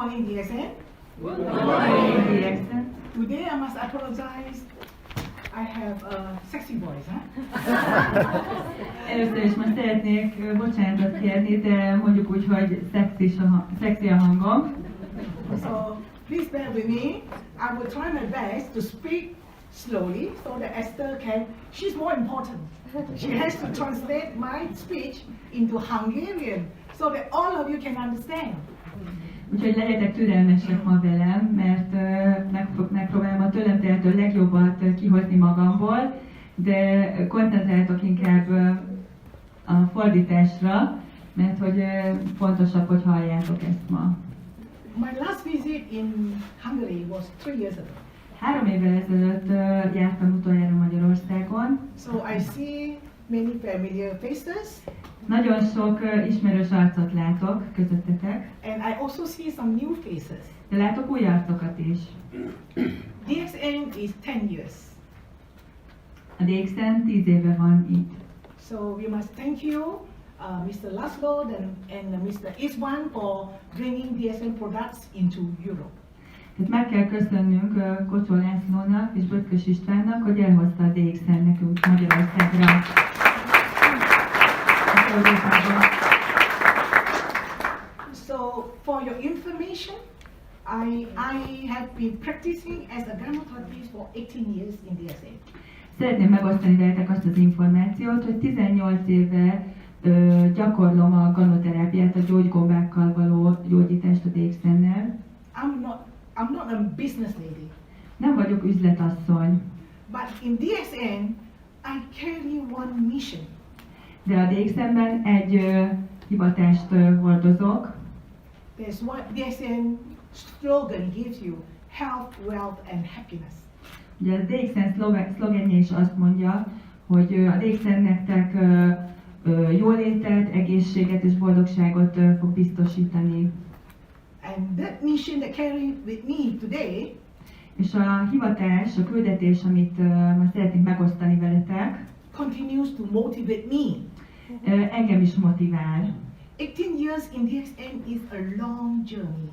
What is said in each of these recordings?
morning, DSN. Good morning, DSN. Today I must apologize. I have a sexy voice, huh? Először is most szeretnék bocsánatot kérni, de mondjuk úgy, hogy szexi a hangom. So please bear with me. I will try my best to speak slowly so that Esther can. She's more important. She has to translate my speech into Hungarian so that all of you can understand. Úgyhogy legyetek türelmesek ma velem, mert megpróbálom a tőlem tehető legjobbat kihozni magamból, de koncentráltok inkább a fordításra, mert hogy fontosabb, hogy halljátok ezt ma. My last visit in Hungary was 3 years ago. 3 évvel ezelőtt jártam utoljára Magyarországon. So I see many familiar faces. Nagyon sok ismerős arcot látok közöttetek. And I also see some new faces. De látok új arcokat is. DXN is 10 years. A DXN 10 éve van itt. So we must thank you, Mr. Laszlo and Mr. Iswan for bringing DSN products into Europe. Tehát meg kell köszönnünk Kocsó Lászlónak és Bötkös Istvánnak, hogy elhozta a DXN nekünk Magyarországra. So for your information, I have been practicing as a grammatherapist for 18 years in DSN. Szeretném megosztani veletek azt az információt, hogy 18 éve gyakorlom a ganoterápiát, a gyógygombákkal való gyógyítást a DXN-nel. I'm not a business lady. Nem vagyok üzletasszony. But in DSN, I carry one mission. De a DXN-ben egy hivatást hordozok. There's one DSN slogan gives you health, wealth and happiness. Ugye a DXN szlogenje is azt mondja, hogy a DXN nektek jólétet, egészséget és boldogságot fog biztosítani. And that mission that carry with me today, és a hivatás, a küldetés, amit ma szeretnék megosztani veletek, continues to motivate me. Engem is motivál. 18 years in DXN is a long journey.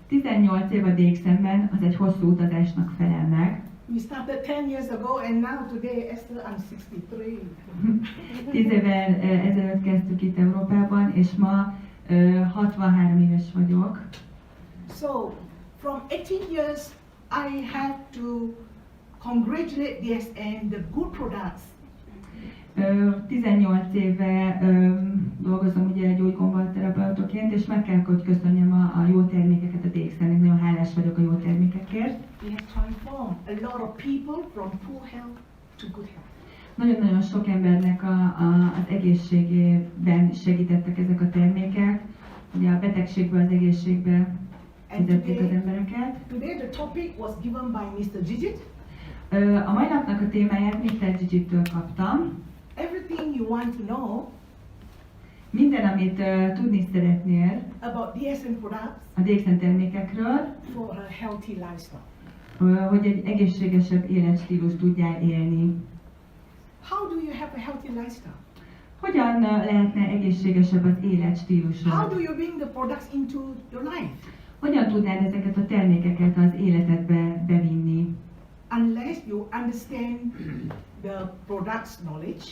18 év a DXN-ben az egy hosszú utazásnak felel meg. We started 10 years ago and now today, Esther, I'm 63. 10 évvel ezelőtt kezdtük itt Európában, és ma 63 éves vagyok. So, from 18 years, I have to congratulate DSN the good products. 18 éve dolgozom ugye gyógygombaterapeutoként, és meg kell, hogy köszönjem a jó termékeket a DXN-nek. Nagyon hálás vagyok a jó termékekért. We have transformed a lot of people from poor health to good health. Nagyon-nagyon sok embernek az egészségében segítettek ezek a termékek. Ugye a betegségből az egészségbe vezették az embereket. Today the topic was given by Mr. Gigit. A mai napnak a témáját Mr. Gigit-től kaptam. Everything you want to know minden, amit tudni szeretnél about DSN products a DXN termékekről, for a healthy lifestyle. Hogy egy egészségesebb életstílust tudjál élni. How do you have a healthy lifestyle? Hogyan lehetne egészségesebb az életstílusod? How do you bring the products into your life? Hogyan tudnád ezeket a termékeket az életedbe bevinni? Unless you understand the products knowledge.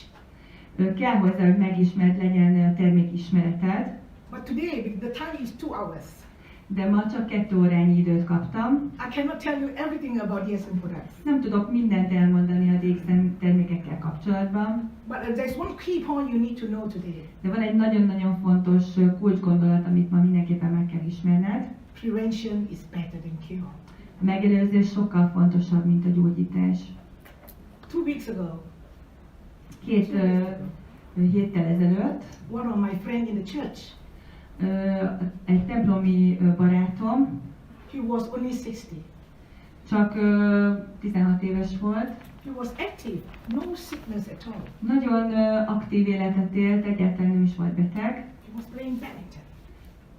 Kell hozzá, hogy megismert legyen termékismereted. But today the time is 2 hours. De ma csak 2 órányi időt kaptam. I cannot tell you everything about DSN products. Nem tudok mindent elmondani a DXN termékekkel kapcsolatban. But there's one key point you need to know today. De van egy nagyon-nagyon fontos kulcsgondolat, amit ma mindenképpen meg kell ismerned. Prevention is better than cure. A megelőzés sokkal fontosabb, mint a gyógyítás. 2 weeks ago, 2 héttel ezelőtt one of my friends in the church, egy templomi barátom, he was only 60. csak 16 éves volt. He was active, no sickness at all. Nagyon aktív életet élt, egyáltalán nem is volt beteg. He was playing badminton.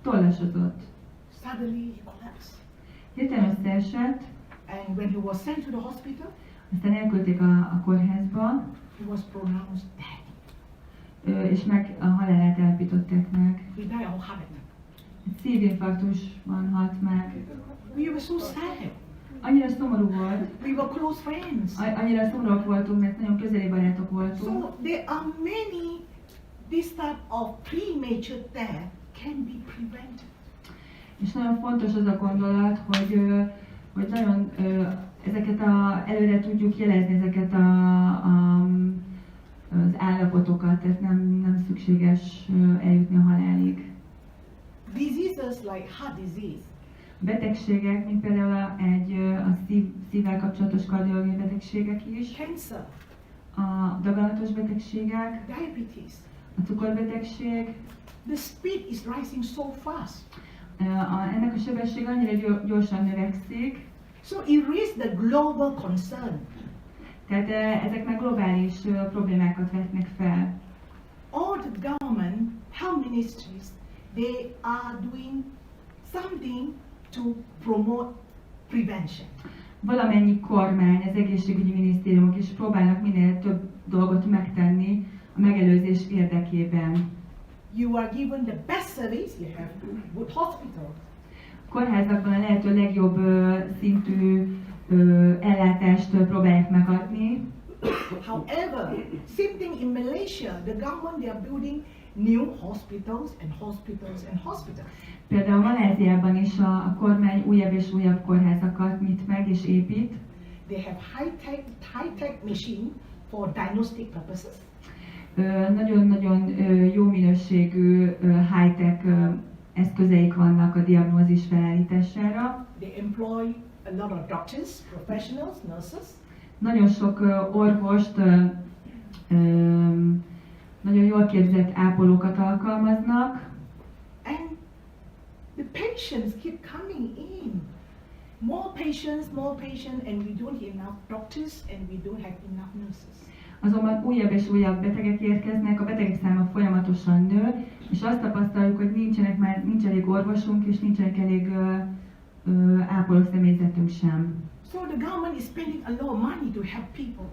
Tollasozott. Suddenly he collapsed. Hirtelen összeesett. And when he was sent to the hospital, aztán elküldték a kórházba. He was pronounced dead. És meg a halálát állapították meg. He died of heart attack. Egy szívinfarktusban halt meg. We were so sad. Annyira szomorú volt, We were close friends. annyira szomorúak voltunk, mert nagyon közeli barátok voltunk. So there are many, this type of premature death can be prevented. És nagyon fontos az a gondolat, hogy nagyon ezeket előre tudjuk jelezni ezeket az állapotokat, tehát nem szükséges eljutni a halálig. Diseases like heart disease, Betegségek, mint például a szívvel kapcsolatos kardiológiai betegségek is, cancer, a daganatos betegségek, diabetes. a cukorbetegség. The speed is rising so fast. Ennek a sebesség annyira gyorsan növekszik, So it is the global concern. tehát ezek már globális problémákat vetnek fel. All the government, health ministries, they are doing something to promote prevention. Valamennyi kormány, az egészségügyi minisztériumok is próbálnak minél több dolgot megtenni a megelőzés érdekében. You are given the best service, you have good hospitals. A kórházakban a lehető legjobb szintű ellátást próbálják megadni. However, same thing in Malaysia, the government, they are building new hospitals and hospitals and hospitals. Például Maláziában is a kormány újabb és újabb kórházakat nyit meg és épít. They have high-tech machine for diagnostic purposes. Nagyon-nagyon jó minőségű high-tech eszközeik vannak a diagnózis felállítására. They employ a lot of doctors, professionals, nurses. Nagyon sok orvost, nagyon jól képzett ápolókat alkalmaznak, And the patients keep coming in. More patients, and we don't have enough doctors and we don't have enough nurses. azonban újabb és újabb betegek érkeznek, a betegek száma folyamatosan nő, és azt tapasztaljuk, hogy nincs elég orvosunk, és nincsenek elég ápoló személyzetünk sem. So the government is spending a lot of money to help people.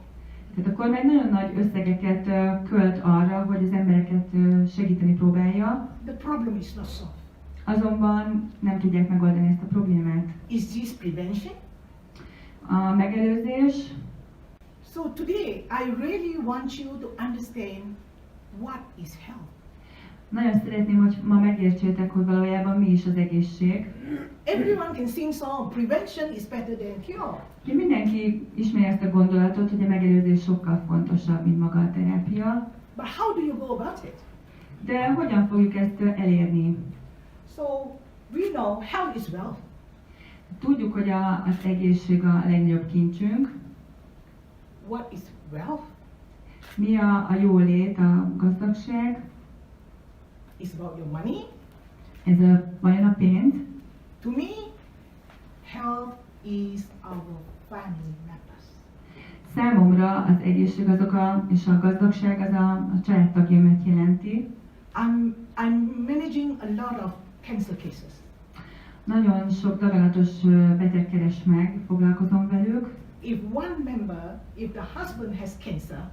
Tehát a kormány nagyon nagy összegeket költ arra, hogy az embereket segíteni próbálja, The problem is not solved. azonban nem tudják megoldani ezt a problémát. Is this prevention? A megelőzés. So today, I really want you to understand what is health. Nagyon szeretném, hogy ma megértsétek, hogy valójában mi is az egészség. Everyone can sing song, prevention is better than cure. Ugye mindenki ismeri ezt a gondolatot, hogy a megelőzés sokkal fontosabb, mint maga a terápia. But how do you go about it? De hogyan fogjuk ezt elérni? So we know health is wealth. Tudjuk, hogy az egészség a legnagyobb kincsünk. What is wealth? Mi a jólét, a gazdagság? It's about your money. Ez vajon a pénz? To me, health is our family members. Számomra az egészség és a gazdagság az a családtagjaimat jelenti. I'm managing a lot of cancer cases. Nagyon sok daganatos beteg keres meg, foglalkozom velük. If one member, if the husband has cancer,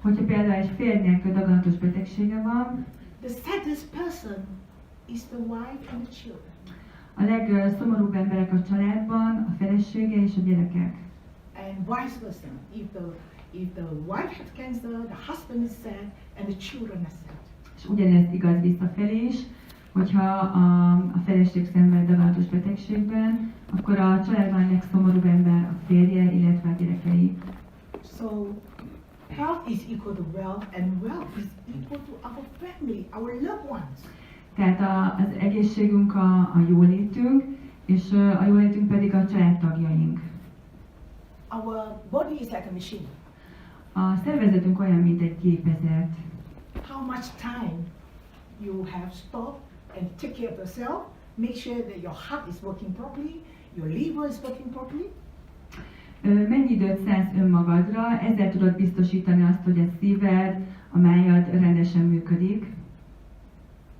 Hogyha például egy férjnek daganatos betegsége van, the saddest person is the wife and the children. a legszomorúbb emberek a családban, a felesége és a gyerekek. And vice versa. If the wife has cancer, the husband is sad and the children are sad. És ugyanez igaz visszafelé is, hogyha a feleség szenved daganatos betegségben, akkor a családban a legszomorúbb ember a férje, illetve a gyerekei. So health is equal to wealth and wealth is equal to our family, our loved ones. Tehát az egészségünk a jólétünk, és a jólétünk pedig a családtagjaink. Our body is like a machine. A szervezetünk olyan, mint egy gépezet. How much time you have stopped and take care of yourself, make sure that your heart is working properly, your liver is working properly. Mennyi időt szánsz önmagadra, ezzel tudod biztosítani azt, hogy a szíved, a májad rendesen működik.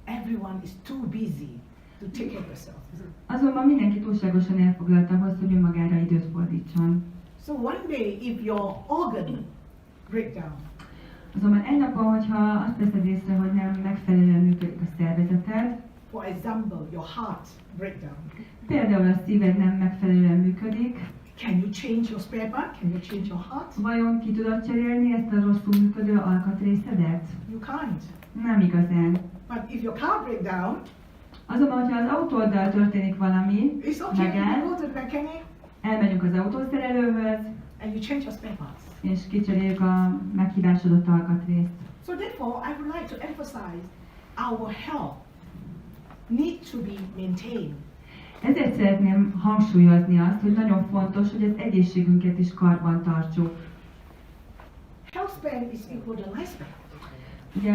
Everyone is too busy to take care of yourself. Azonban mindenki túlságosan elfoglalt ahhoz, hogy önmagára időt fordítson. So one day, if your organ break down, Azonban egy napon, hogyha azt veszed észre, hogy nem megfelelően működik a szervezeted, For example, your heart breakdown. Például a szíved nem megfelelően működik. Can you change your spare part? Can you change your heart? Vajon ki tudod cserélni ezt a rosszul működő alkatrészedet? You can't. Nem igazán. But if your car breaks down, Azonban, hogyha az autóddal történik valami, it's okay. You megáll, go to the mechanic elmegyünk az autószerelőhöz, and you change your spare parts. és kicseréljük a meghibásodott alkatrészt. So therefore, I would like to emphasize our health needs to be maintained. Ezért szeretném hangsúlyozni azt, hogy nagyon fontos, hogy az egészségünket is karban tartsuk. Health span is equal to lifespan. Ugye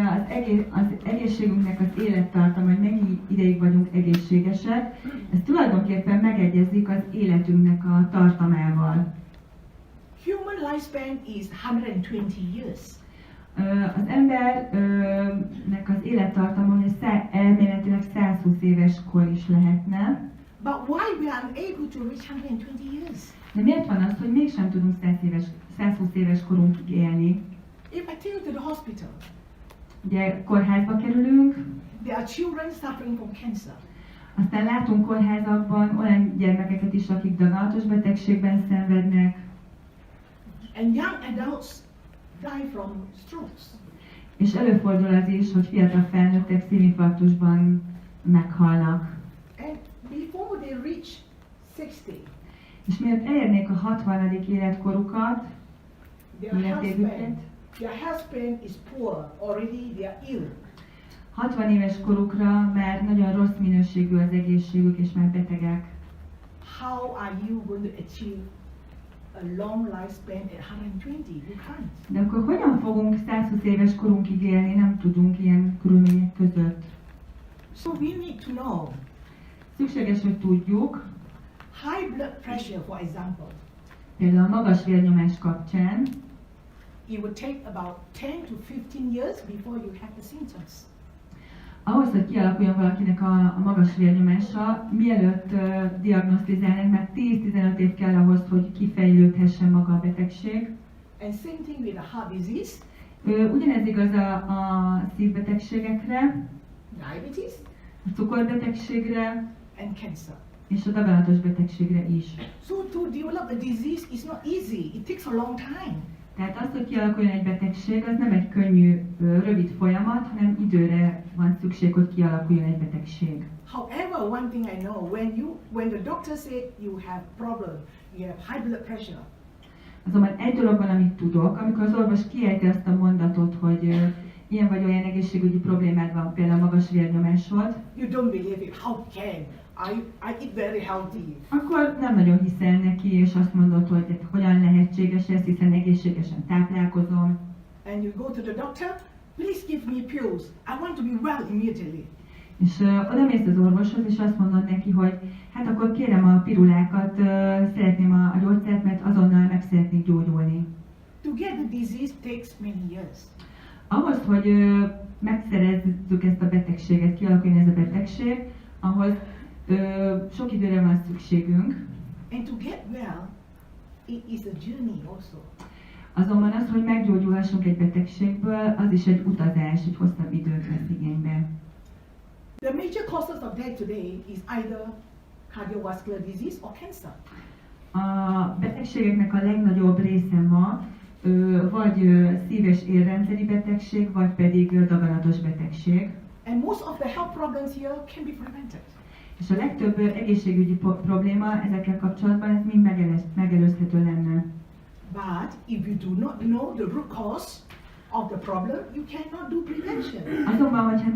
az egészségünknek az élettartama, hogy mennyi ideig vagyunk egészségesek, ez tulajdonképpen megegyezik az életünknek a tartamával. Human lifespan is 120 years. Az embernek az élettartama elméletileg 120 éves kor is lehetne. But why we are unable to reach 120 years? De miért van az, hogy mégsem tudunk 120 éves korunkig élni? If I take you to the hospital, Ugye kórházba kerülünk, there are children suffering from cancer. aztán látunk kórházakban olyan gyermekeket is, akik daganatos betegségben szenvednek, And young adults die from strokes. és előfordul az is, hogy fiatal felnőttek szívinfarktusban meghalnak. And before they reach 60, És miért elérnék a 60. életkorukat, életévüket, their health span is poor, already they are ill. 60 éves korukra már nagyon rossz minőségű az egészségük, és már betegek. How are you going to achieve a long lifespan at 120? You can't. De akkor hogyan fogunk 120 éves korunkig élni, nem tudunk ilyen körülmények között. So we need to know Szükséges, hogy tudjuk, high blood pressure, for example, például a magas vérnyomás kapcsán, it would take about 10 to 15 years before you have the symptoms. ahhoz, hogy kialakuljon valakinek a magas vérnyomása, mielőtt diagnosztizálnak, már 10-15 év kell ahhoz, hogy kifejlődhessen maga a betegség. And same thing with the heart disease, Ugyanez igaz a szívbetegségekre, diabetes, a cukorbetegségre and cancer. és a daganatos betegségre is. So to develop a disease is not easy. It takes a long time. Tehát az, hogy kialakuljon egy betegség, az nem egy könnyű, rövid folyamat, hanem időre van szükség, hogy kialakuljon egy betegség. However, one thing I know, when the doctor said you have problem, you have high blood pressure, Azonban egy dolog van, amit tudok, amikor az orvos kiejti azt a mondatot, hogy ilyen vagy olyan egészségügyi problémád van, például magas vérnyomásod, you don't believe it. How can? I eat very healthy. akkor nem nagyon hiszel neki, és azt mondod, hogy hogyan lehetséges ez, hiszen egészségesen táplálkozom. And you go to the doctor, please give me pills. I want to be well immediately. És odamész az orvoshoz, és azt mondod neki, hogy hát akkor kérem a pirulákat, szeretném a gyógyszert, mert azonnal meg szeretnék gyógyulni. To get the disease takes many years. Ahhoz, hogy megszerezzük ezt a betegséget, kialakuljon ez a betegség, ahhoz sok időre van szükségünk. And to get well, it is a journey also. Azonban az, hogy meggyógyulhassunk egy betegségből, az is egy utazás, egy hosszabb időt vesz igénybe. The major causes of death today is either cardiovascular disease or cancer. A betegségeknek a legnagyobb része ma vagy szív- és érrendszeri betegség, vagy pedig daganatos betegség. And most of the health problems here can be prevented. És a legtöbb egészségügyi probléma ezekkel kapcsolatban ez mind megelőzhető lenne. But if you do not know the root cause of the problem, you cannot do prevention. Azonban, hogyha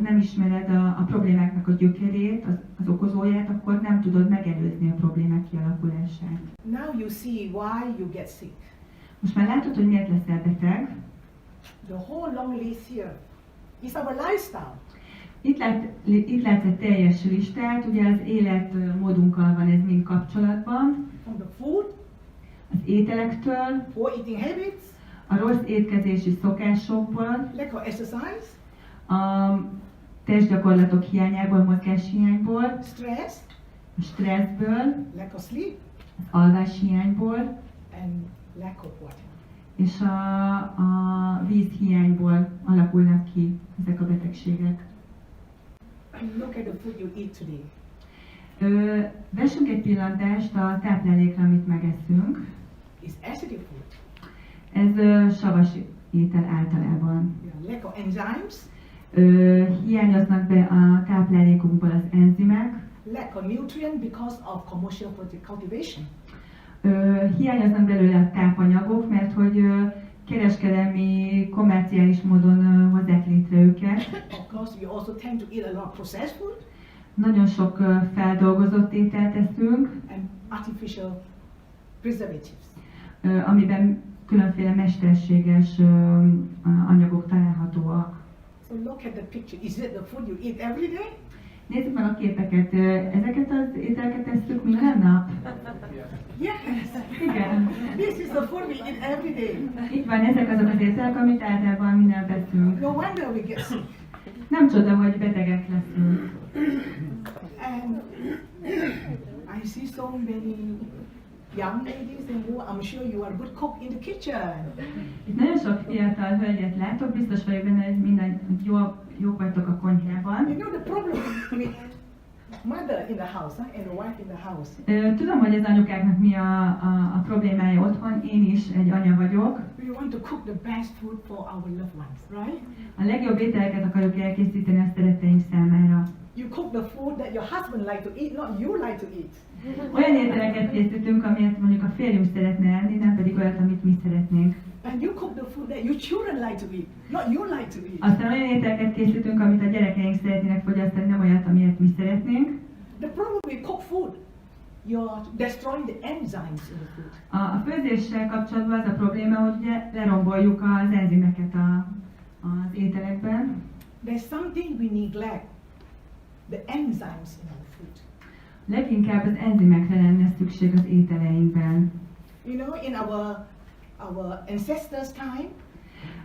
nem ismered a problémáknak a gyökerét, az okozóját, akkor nem tudod megelőzni a problémák kialakulását. Now you see why you get sick. Most már látod, hogy miért leszel beteg. The whole long list here is our lifestyle. Itt látsz egy teljes listát, ugye az életmódunkkal van ez mind kapcsolatban. From the food, Az ételektől, poor eating habits, a rossz étkezési szokásokból, lack of exercise, a testgyakorlatok hiányából, mozgáshiányból, stress, a stresszből, lack of sleep, az alváshiányból, and lack of water. és a vízhiányból alakulnak ki ezek a betegségek. Look at the food you eat today. Vessünk egy pillantást a táplálékra, amit megeszünk. It's acidic food. Ez savas étel általában. Yeah, lack of enzymes, Hiányoznak be a táplálékunkból az enzimek, lack of nutrient because of commercial cultivation. Hiányoznak belőle a tápanyagok, mert hogy kereskedelmi, komerciális módon hozzák létre őket. Of course, we also tend to eat a lot of processed food Nagyon sok feldolgozott ételt eszünk, and artificial preservatives. amiben különféle mesterséges anyagok találhatóak. So look at the picture. Is it the food you eat every day? Nézzük meg a képeket. Ezeket az ételeket eszünk minden nap? Yes. Igen. This is the food we eat every day. Itt van, ezek azok az ételek, amit általában minden nap eszünk. No wonder we get sick. Nem csoda, hogy betegek leszünk. And I see so many young ladies and you. I'm sure you are a good cook in the kitchen. Itt nagyon sok fiatal hölgyet látok, biztos vagyok benne, hogy minden jók vagytok a konyhában. You know the problem with mother in the house and the wife in the house. Tudom, hogy az anyukáknak mi a problémája otthon, én is egy anya vagyok. We want to cook the best food for our loved ones, right? A legjobb ételeket akarjuk elkészíteni a szeretteink számára. You cook the food that your husband like to eat, not you like to eat. Olyan ételeket készítünk, amilyet mondjuk a férjünk szeretne enni, nem pedig olyat, amit mi szeretnénk. And you cook the food that your children like to eat, not you like to eat. Aztán olyan ételeket készítünk, amit a gyerekeink szeretnének fogyasztani, nem olyat, amilyet mi szeretnénk. The problem with cooked food, you're destroying the enzymes in the food. A főzéssel kapcsolatban az a probléma, hogy ugye leromboljuk az enzimeket az ételekben. There's something we neglect, the enzymes in our food. Leginkább az enzimekre lenne szükség az ételeinkben. You know, in our ancestors' time,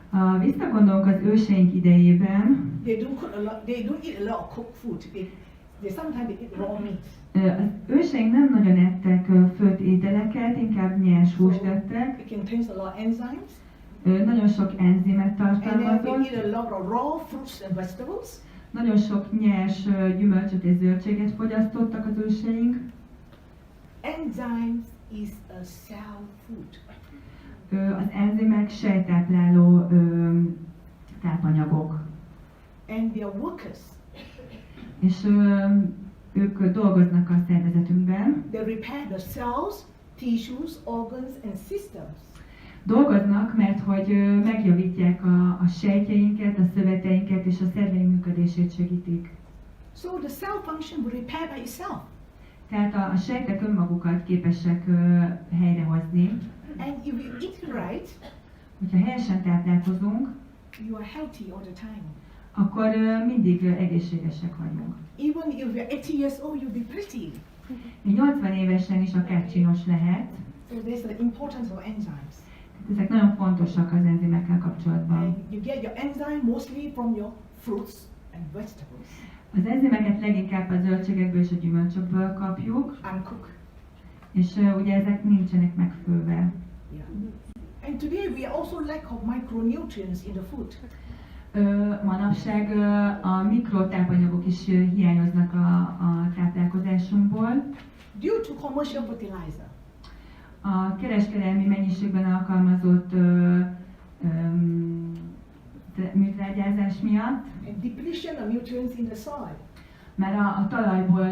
Ha visszagondolunk az őseink idejében, they don't eat a lot of cooked food. They sometimes they eat raw meat. az őseink nem nagyon ettek főtt ételeket, inkább nyers húst ettek. It contains a lot of enzymes. Nagyon sok enzimet And then they tartalmazott, eat a lot of raw fruits and vegetables. nagyon sok nyers gyümölcsöt és zöldséget fogyasztottak az őseink. Enzymes is a cell food. Az enzimek sejttápláló tápanyagok, And they are workers. és ők dolgoznak a szervezetünkben. They repair the cells, tissues, organs and systems. Dolgoznak, mert hogy megjavítják a sejtjeinket, a szöveteinket és a szerveink működését segítik. So the cell function will repair by itself. Tehát a sejtek önmagukat képesek helyrehozni. And if you eat right, Hogyha helyesen táplálkozunk, you are healthy all the time. akkor mindig egészségesek vagyunk. Even if you're 80 years old, you'll be pretty. 80 évesen is akár csinos lehet. So there's the importance of enzymes. Ezek nagyon fontosak az enzimekkel kapcsolatban. And you get your enzyme mostly from your fruits and vegetables. Az enzimeket leginkább a zöldségekből és a gyümölcsökből kapjuk, Uncooked. és ugye ezek nincsenek megfőve. Yeah. And today we also lack of micronutrients in the food. Manapság a mikrotápanyagok is hiányoznak a táplálkozásunkból. Due to commercial fertilizer. A kereskedelmi mennyiségben alkalmazott műtrágyázás miatt, And depletion of nutrients in the soil. mert a talajból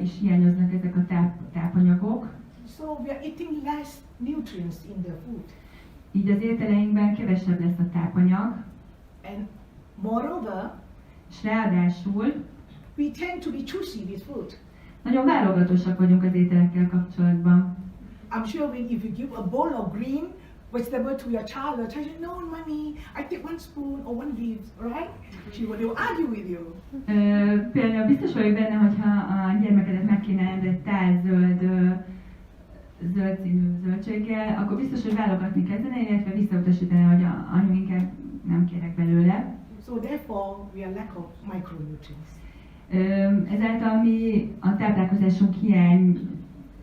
is hiányoznak ezek a tápanyagok, So we are eating less nutrients in the food. így az ételeinkben kevesebb lesz a tápanyag, And moreover, és ráadásul we tend to be choosy with food. nagyon válogatósak vagyunk az ételekkel kapcsolatban. I'm sure when if you give a bowl of green vegetable to your child says, no, mommy, I take one spoon or one leaf, right? They will argue with you. Például biztos vagyok benne, hogyha a gyermekedet megkínálod egy tál zöld színű zöldséggel, akkor biztos, hogy válogatni kezdene, illetve visszautasítani, hogy anyu inkább nem kérek belőle. So therefore, we are lack of micronutrients. Ezáltal mi a táplálkozásunk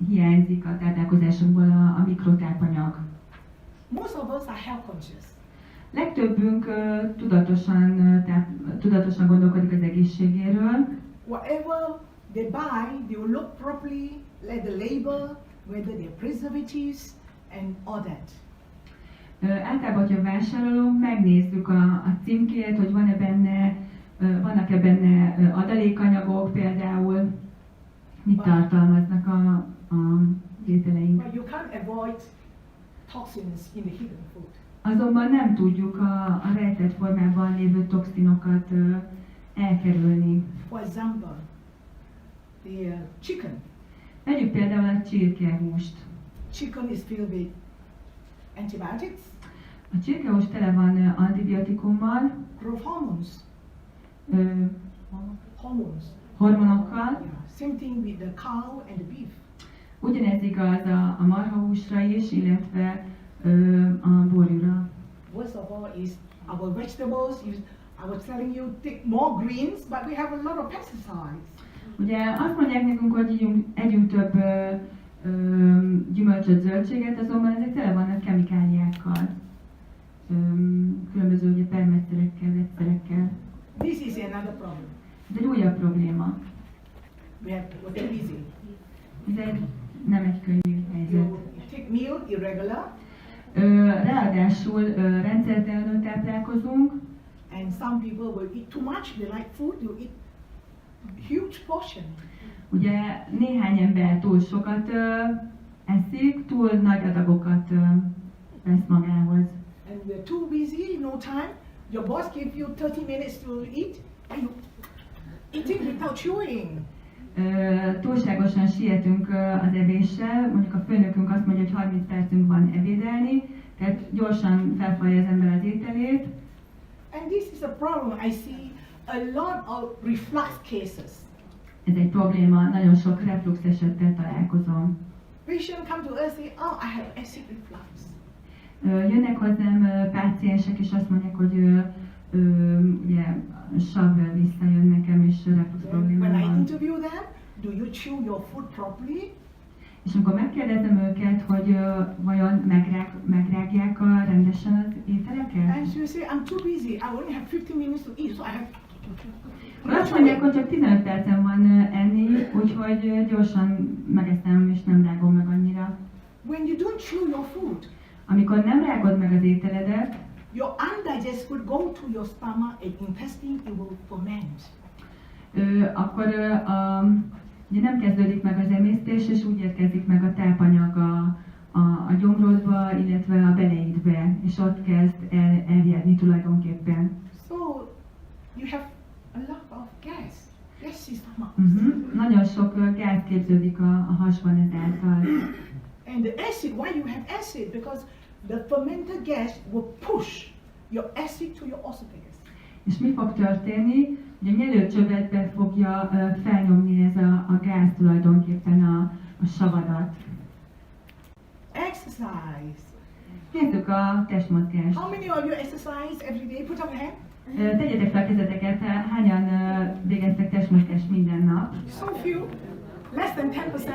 hiányzik a táplálkozásunkból a mikrotápanyag. Most of us are health conscious. Legtöbbünk tudatosan gondolkodik az egészségéről. Whatever they buy, they will look properly, like the label, whether they're preservatives and all that. Általában, hogyha vásárolunk, megnézzük a címkét, hogy vannak-e benne adalékanyagok, például mit tartalmaznak a ételeink. But you can't avoid toxins in the hidden food. Azonban nem tudjuk a rejtett formában lévő toxinokat elkerülni. For example, the chicken. Vegyük például a csirkehúst. Chicken is filled with antibiotics, A csirkehús tele van antibiotikummal, growth hormones, hormones. hormonokkal. Yeah. Same thing with the cow and the beef. Ugyanez igaz a marhahúsra is, illetve a borjúra. Worst of all is our vegetables. I was telling you, take more greens, but we have a lot of pesticides. Ugye azt mondják nekünk, hogy együnk több gyümölcsöt, zöldséget, azonban ezek tele vannak kemikáliákkal, különböző ugye permetszerekkel, vegyszerekkel. This is another problem. Ez egy újabb probléma. We're too busy. Nem egy könnyű helyzet. You take meal irregular, Ráadásul rendszertelenül táplálkozunk, and some people will eat too much. They like food. You eat huge portion. ugye néhány ember túl sokat eszik, túl nagy adagokat vesz magához. And we're too busy, no time. Your boss gives you 30 minutes to eat, and you eating without chewing. Túlságosan sietünk az evéssel, mondjuk a főnökünk azt mondja, hogy 30 percünk van ebédelni, tehát gyorsan felfalja az ember az ételét. And this is a problem. I see a lot of reflux cases. Ez egy probléma, nagyon sok reflux esettel találkozom. Patient come to us say, oh, I have acid reflux. Jönnek hozzám páciensek, és azt mondják, hogy ugye savvel visszajön nekem, és reflux probléma When I van. interview them, do you chew your food properly? És amikor megkérdezem őket, hogy vajon megrágják rendesen az ételeket? And she will say, I'm too busy. I only have 15 minutes to eat, so I have Azt mondják, hogy csak 15 percem van enni, úgyhogy gyorsan megeszem és nem rágom meg annyira. When you don't chew your food, Amikor nem rágod meg az ételedet, your undigested food go to your stomach and intestine, it will ferment. akkor ugye nem kezdődik meg az emésztés, és úgy érkezik meg a tápanyag a gyomrodba, illetve a beleidbe, és ott kezd eljedni tulajdonképpen. So you have a lot of gas. Gassy stomach. Nagyon sok gáz képződik a hasban ezáltal. And the acid, why you have acid? Because the fermented gas will push your acid to your esophagus. És mi fog történni? Ugye a nyelőcsövetbe fogja felnyomni ez a gáz tulajdonképpen a savadat. Exercise. Nézzük a testmozgást. How many of you exercise every day? Put up your hand. Tegyetek fel a kezeteket, hányan végeztek testmozgást minden nap? So few. Less than 10%.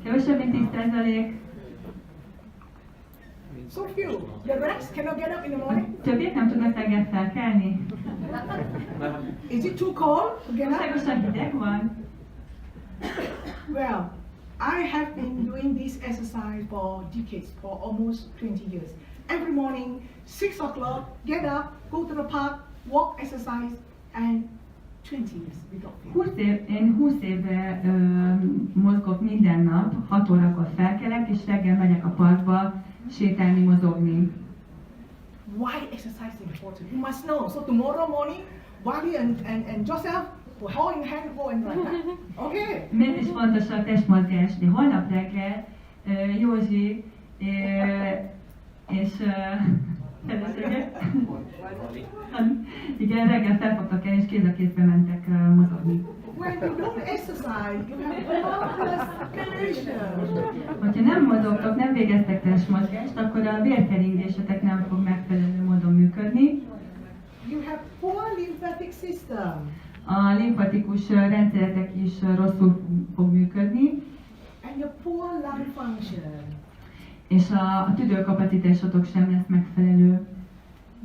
Kevesebb, mint 10%. So few. The rest cannot get up in the morning. Többiek nem tudnak reggel felkelni. Is it too cold to get up? Túlságosan hideg van. Well, I have been doing this exercise for decades, for almost 20 years. Every morning, 6 o'clock, get up, go to the park, walk, exercise, and 20 years without fail. Én 20 éve mozgok minden nap, 6 órakor felkelek, és reggel megyek a parkba sétálni, mozogni. Why exercise is important? You must know. So tomorrow morning, Wally and Joseph will hold in hand, go and run back. Okay? Miért is fontos a testmozgás? De holnap reggel Józsi és felesége, igen, reggel felfogtak el, és kéz a kézbe mentek mozogni. When you don't exercise, you have blood circulation. Hogyha nem mozogtok, nem végeztek testmozgást, akkor a vérkeringésetek nem fog megfelelő módon működni. You have poor lymphatic system. A limfatikus rendszeretek is rosszul fog működni, And your poor lung function. és a tüdőkapacitásotok sem lesz megfelelő.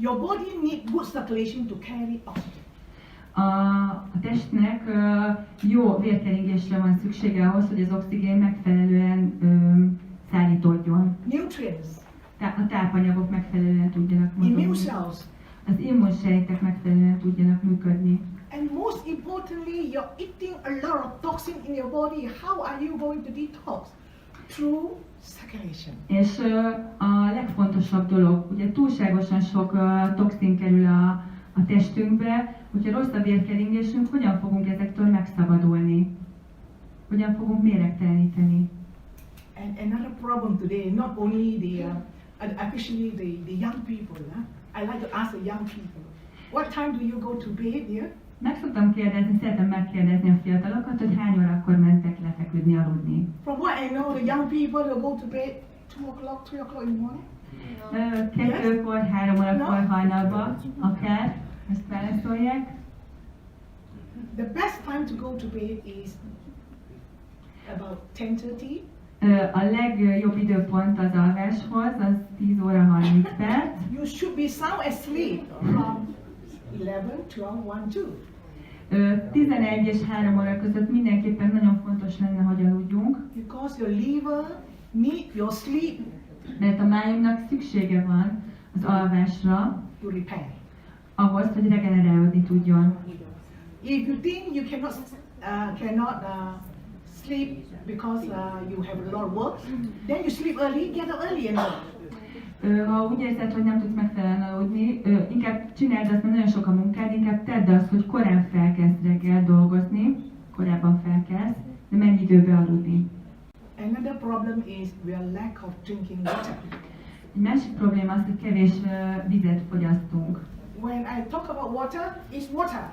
Your body needs good circulation to carry oxygen. A testnek jó vérkeringésre van szüksége ahhoz, hogy az oxigén megfelelően szállítódjon. Nutrients, A tápanyagok megfelelően tudjanak immune mozogni. cells, Az immunsejtek megfelelően tudjanak működni. and most importantly, you're eating a lot of toxin in your body. How are you going to detox? Through circulation. És a legfontosabb dolog, ugye túlságosan sok toxin kerül a testünkbe, hogyha rossz a vérkeringésünk, hogyan fogunk ezektől megszabadulni? Hogyan fogunk méregteleníteni? And another problem today, not only especially the young people. I like to ask the young people, what time do you go to bed, dear? Meg szoktam kérdezni, szeretem megkérdezni a fiatalokat, hogy hány órakor mentek lefeküdni, aludni. From what I know, the young people will go to bed 2 o'clock, 3 o'clock in the morning. 2-kor, 3 órakor hajnalba, akár, ezt válaszolják. The best time to go to bed is about 10:30. A legjobb időpont az alváshoz, az 10 óra 30 perc. You should be sound asleep from 11, 12, 1, 2. 11 és 3 óra között mindenképpen nagyon fontos lenne, hogy aludjunk, Because your liver need your sleep mert a májunknak szüksége van az alvásra, to repair. ahhoz, hogy regenerálódni tudjon. If you think you cannot sleep because you have a lot of work, then you sleep early, get up early and work. Ha úgy érzed, hogy nem tudsz megfelelően aludni, inkább csináld azt, mert nagyon sok a munkád, inkább tedd azt, hogy korán felkezd reggel dolgozni, korábban felkezd, de menj időbe aludni. Another problem is we are lack of drinking water. Egy másik probléma az, hogy kevés vizet fogyasztunk. When I talk about water, it's water.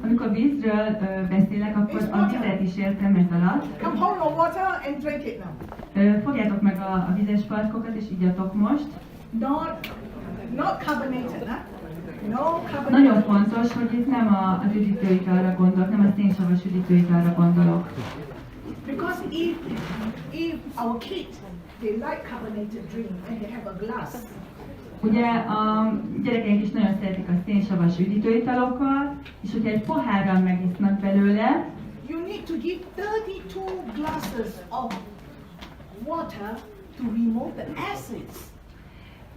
Amikor vízről beszélek, akkor a vizet is értem ez alatt. Come hold your water and drink it now. Fogjátok meg a vizes partkokat és igyatok most. Not carbonated, huh? No carbonated. Nagyon fontos, hogy itt nem az üdítőitalra gondolok, nem a szénsavas üdítőitalra gondolok. Because if our kids, they like carbonated drink and they have a glass, Ugye a gyerekeink is nagyon szeretik a szénsavas üdítőitalokat, és hogyha egy pohárral megisznak belőle, you need to give 32 glasses of water to remove the acids.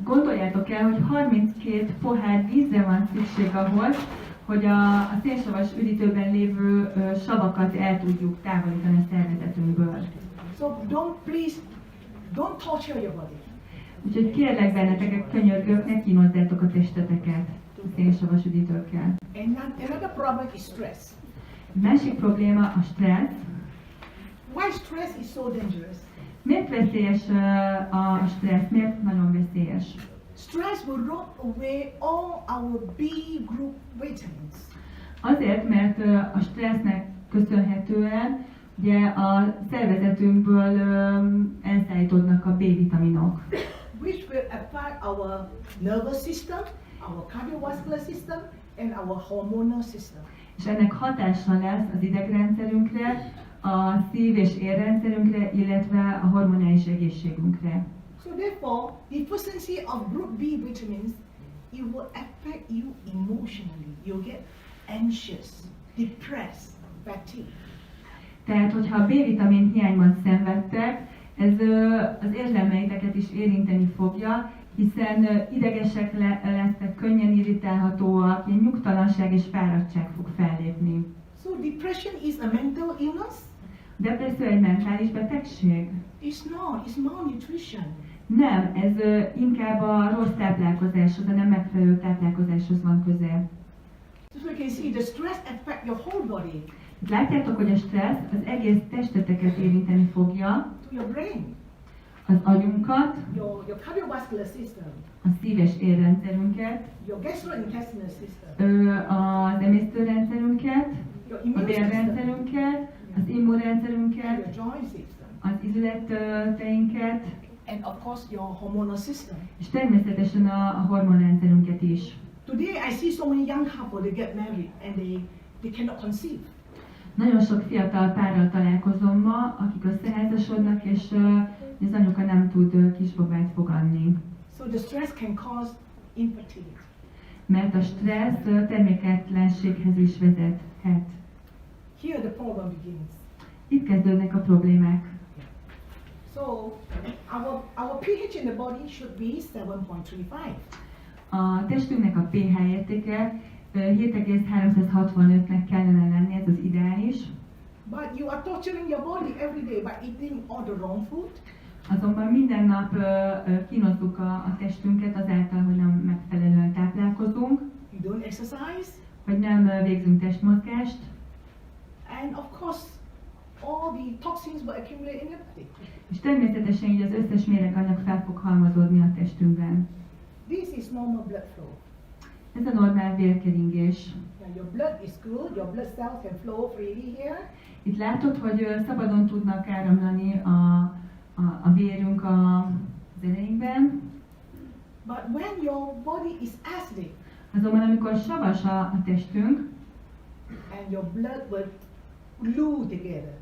gondoljátok el, hogy 32 pohár vízre van szükség ahhoz, hogy a szénsavas üdítőben lévő savakat el tudjuk távolítani a szervezetünkből. So don't torture your body. Úgyhogy kérlek benneteket, könyörgök, ne kínozzátok a testeteket a szénsavas üdítőkkel. And another problem is stress. Másik probléma a stressz. Why stress is so dangerous? Miért veszélyes a stressz? Miért nagyon veszélyes? Stress will rob away all our B group vitamins. Azért, mert a stressznek köszönhetően ugye a szervezetünkből elszállítódnak a B-vitaminok, Which will affect our nervous system, our cardiovascular system, and our hormonal system. és ennek hatása lesz az idegrendszerünkre, a szív- és érrendszerünkre, illetve a hormonális egészségünkre. So therefore, deficiency of group B vitamins, it will affect you emotionally. You'll get anxious, depressed, fatigue. Tehát, hogyha a B-vitamin hiányban szenvedtek, ez az érzelmeiteket is érinteni fogja, hiszen idegesek lesznek, könnyen irritálhatóak, ilyen nyugtalanság és fáradtság fog fellépni. So depression is a mental illness? Depresszió egy mentális betegség? It's not, it's malnutrition. Nem, ez inkább a rossz táplálkozáshoz, a nem megfelelő táplálkozáshoz van köze. So you can see the stress affect your whole body, Látjátok, hogy a stressz az egész testeteket érinteni fogja, to your brain, az agyunkat, your cardiovascular system, a szív- és érrendszerünket, your gastrointestinal system, az emésztőrendszerünket, your a immune system, bélrendszerünket, az and immunrendszerünket, your joint system, az izületeinket, and of course your hormonal system. és természetesen a hormonrendszerünket is. Today I see so many young couple, they get married and they cannot conceive. Nagyon sok fiatal párral találkozom ma, akik összeházasodnak, és az anyuka nem tud kisbabát fogadni. So the stress can cause infertility. mert a stressz terméketlenséghez is vezethet. Here the problem begins. Itt kezdődnek a problémák. So our pH in the body should be 7.35. A testünknek a pH értéke 7,365-nek kellene lenni, ez az ideális. But you are torturing your body every day by eating all the wrong food. Azonban minden nap kínozzuk a testünket azáltal, hogy nem megfelelően táplálkozunk, You don't exercise. vagy nem végzünk testmozgást, And of course, all the toxins will accumulate in your body. és természetesen így az összes méreganyag fel fog halmozódni a testünkben. This is normal blood flow. Ez a normál vérkeringés. Now your blood is good, your blood cells can flow freely here. Itt látod, hogy szabadon tudnak áramlani a vérünk az ereinkben, But when your body is acidic azonban amikor savas a testünk, and your blood will glue together,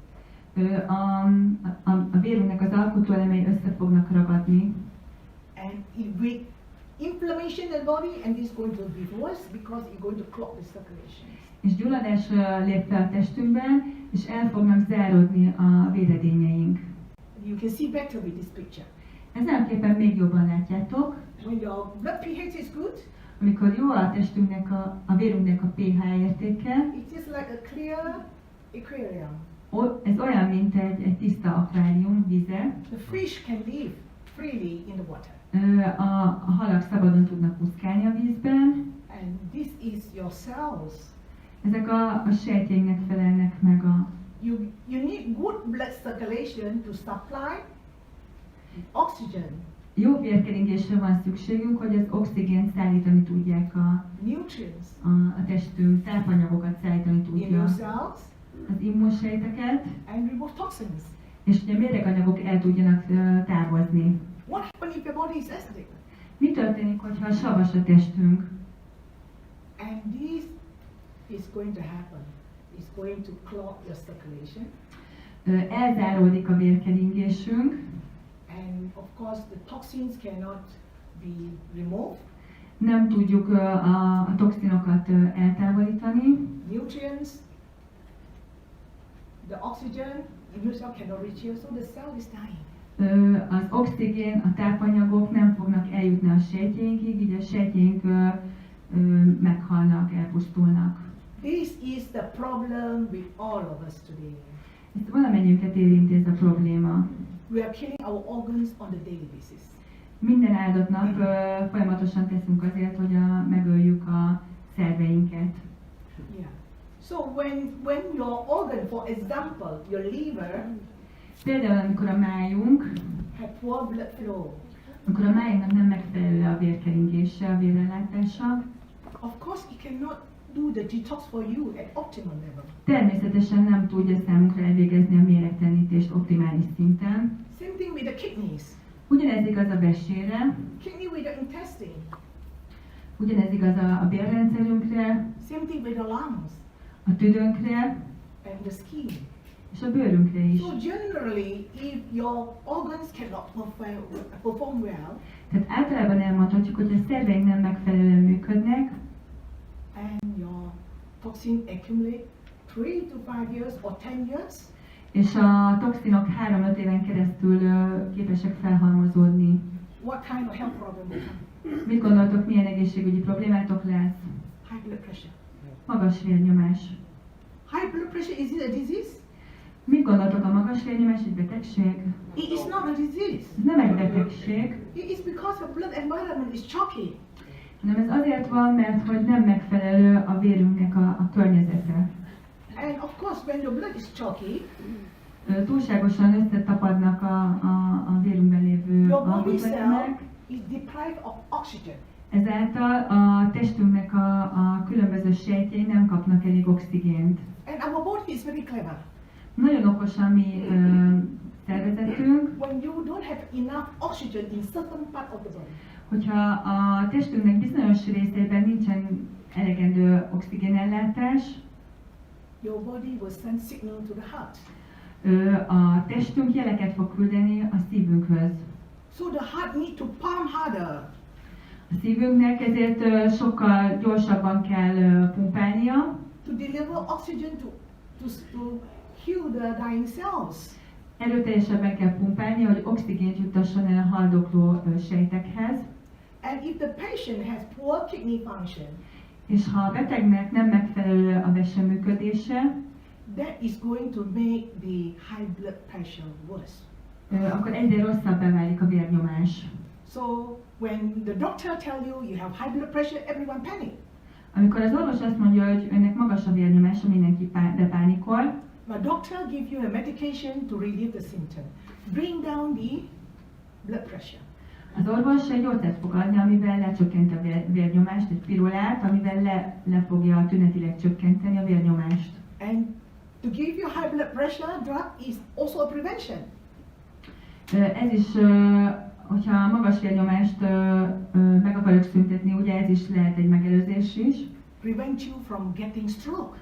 a vérünknek az alkotóelemei össze fognak ragadni, and with inflammation in the body, and this is going to be worse because you're going to clog the circulation. és gyulladás lép fel a testünkben, és el fognak záródni a véredényeink. You can see better with this picture. Ezen a képen még jobban látjátok, When your blood pH is good, amikor jó a testünknek, a vérünknek a pH értéke, it's just like a clear aquarium. ez olyan, mint egy tiszta akvárium, vize. The fish can live freely in the water. A halak szabadon tudnak úszkálni a vízben. And this is your cells. Ezek a sejtjeinknek felelnek meg You need good blood circulation to supply oxygen, jó vérkeringésre van szükségünk, hogy az oxigént szállítani tudják nutrients a testünk, tápanyagokat szállítani in tudja your cells, az immunsejteket, and remove toxins. és hogy a méreganyagok el tudjanak távozni. What happens if your body is acidic? Mi történik, hogyha savas a testünk? And this is going to happen. It's going to clog your circulation. Elzáródik a vérkeringésünk, And of course, the toxins cannot be removed. nem tudjuk a toxinokat eltávolítani, Nutrients, the oxygen, immune cell cannot reach here, so the cell is dying. Az oxigén, a tápanyagok nem fognak eljutni a sejtjeinkig, így a sejtjeink meghalnak, elpusztulnak. This is the problem with all of us today. Ezt valamennyiünket érinti ez a probléma. We are killing our organs on the daily basis. Minden áldott nap folyamatosan teszünk azért, hogy megöljük a szerveinket. Yeah. So when your organ, for example, your liver, Például amikor a májunk, have poor blood flow, amikor a májunknak nem megfelelő a vérkeringése, a vérellátása, of course it cannot do the detox for you at optimal level. természetesen nem tudja számunkra elvégezni a méregtelenítést optimális szinten. Same thing with the kidneys. Ugyanez igaz a vesére, Kidney with the intestine. ugyanez igaz a bélrendszerünkre, Same thing with the lungs a tüdőnkre and the skin. és a bőrünkre is. So generally, if your organs cannot perform well, Tehát általában elmondhatjuk, hogy a szerveink nem megfelelően működnek, and your toxin accumulate 3 to 5 years or 10 years, és a toxinok 3-5 éven keresztül képesek felhalmozódni. what kind of health problem will come? Mit gondoltok, milyen egészségügyi problémátok lesz? High blood pressure. Magas vérnyomás. High blood pressure, is it a disease? Mit gondoltok, a magas vérnyomás egy betegség? It is not a disease. Ez nem egy betegség, It is because your blood environment is chalky. hanem ez azért van, mert hogy nem megfelelő a vérünknek a környezete. And of course, when your blood is chalky, Túlságosan összetapadnak a vérünkben lévő your body alkotóelemek, cell is deprived of oxygen. ezáltal a testünknek a különböző sejtjei nem kapnak elég oxigént. And our body is very clever. Nagyon okos a mi szervezetünk, When you don't have enough oxygen in certain part of the body, hogyha a testünknek bizonyos részében nincsen elegendő oxigénellátás, your body will send signal to the heart. A testünk jeleket fog küldeni a szívünkhöz. So the heart need to pump harder. A szívünknek ezért sokkal gyorsabban kell pumpálnia, to deliver oxygen to heal the dying cells. erőteljesebben kell pumpálnia, hogy oxigént juttasson el a haldokló sejtekhez, And if the patient has poor kidney function, és ha a betegnek nem megfelelő a vese működése, that is going to make the high blood pressure worse. akkor egyre rosszabbá válik a vérnyomás. So when the doctor tell you have high blood pressure, everyone panic. Amikor az orvos azt mondja, hogy önnek magas a vérnyomása, mindenki bepánikol, But doctor give you a medication to relieve the symptom, bring down the blood pressure. az orvos egy gyógyszert fog adni, amivel lecsökkenti a vérnyomást, egy pirulát, amivel le fogja tünetileg csökkenteni a vérnyomást. And to give you high blood pressure drug is also a prevention. Ez is, hogyha a magas vérnyomást meg akarjuk szüntetni, ugye ez is lehet egy megelőzés is. Prevent you from getting stroke.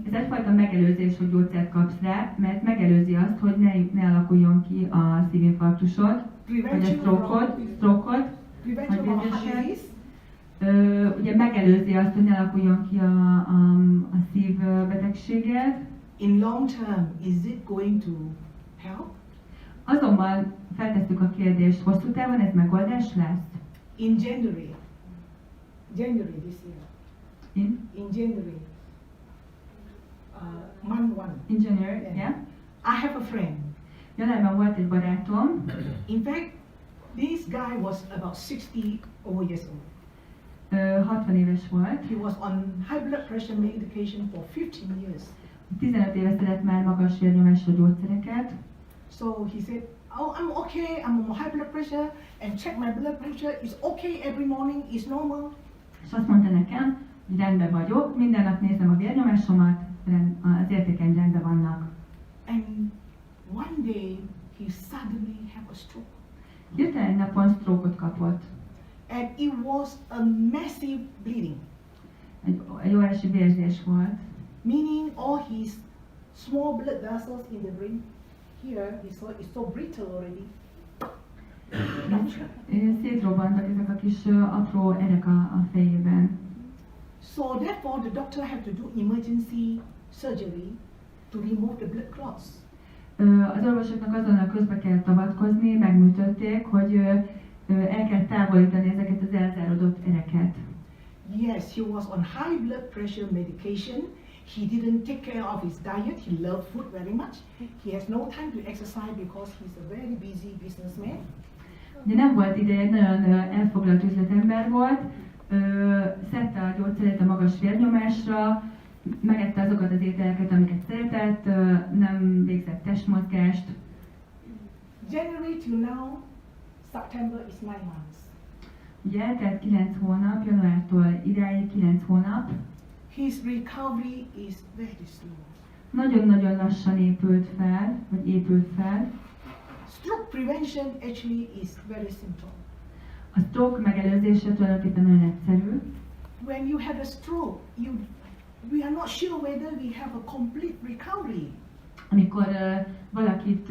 Ez egyfajta megelőzés, hogy gyógyszert kapsz rá, mert megelőzi azt, hogy ne alakuljon ki a szívinfarktusod, vagy a stroke-ot, Prevent you from heart agyvérzéssel. disease. Ugye megelőzi azt, hogy ne alakuljon ki a szívbetegséged. In long term, is it going to help? Azonban feltesszük a kérdést, hosszú távon ez megoldás lesz? In January this year, In January, month 1, engineer, yeah? I have a friend. Januárban volt egy barátom, In fact, this guy was about 60 over years old. 60 éves volt, He was on high blood pressure medication for 15 years. 15 éve szedett már magas vérnyomású gyógyszereket, So he said, "Oh, I'm okay. I'm on high blood pressure, and check my blood pressure. It's okay every morning. It's normal." és azt mondta nekem, hogy rendben vagyok, minden nap nézem a vérnyomásomat, az értékeim rendben vannak. And one day he suddenly had a stroke, Hirtelen egy napon stroke-ot kapott, and it was a massive bleeding, egy óriási vérzés volt, meaning all his small blood vessels in the brain here is so brittle already. szétrobbantak ezek a kis apró erek a fejében. So therefore, the doctor had to do emergency surgery to remove the blood clots. Az orvosoknak azonnal közbe kellett avatkozni, megműtötték, hogy el kell távolítani ezeket az elzárodott ereket. Yes, he was on high blood pressure medication. He didn't take care of his diet. He loved food very much. He has no time to exercise because he's a very busy businessman. Ugye nem volt ideje, egy nagyon elfoglalt üzletember volt, szedte a gyógyszerét a magas vérnyomásra, megette azokat az ételeket, amiket szeretett, nem végzett testmozgást. January till now, September is 9 months. Ugye eltelt 9 hónap, januártól idáig 9 hónap. His recovery is very slow. Nagyon-nagyon lassan épült fel. Stroke prevention actually is very simple. A stroke megelőzése tulajdonképpen nagyon egyszerű. When you have a stroke, we are not sure whether we have a complete recovery. Amikor valaki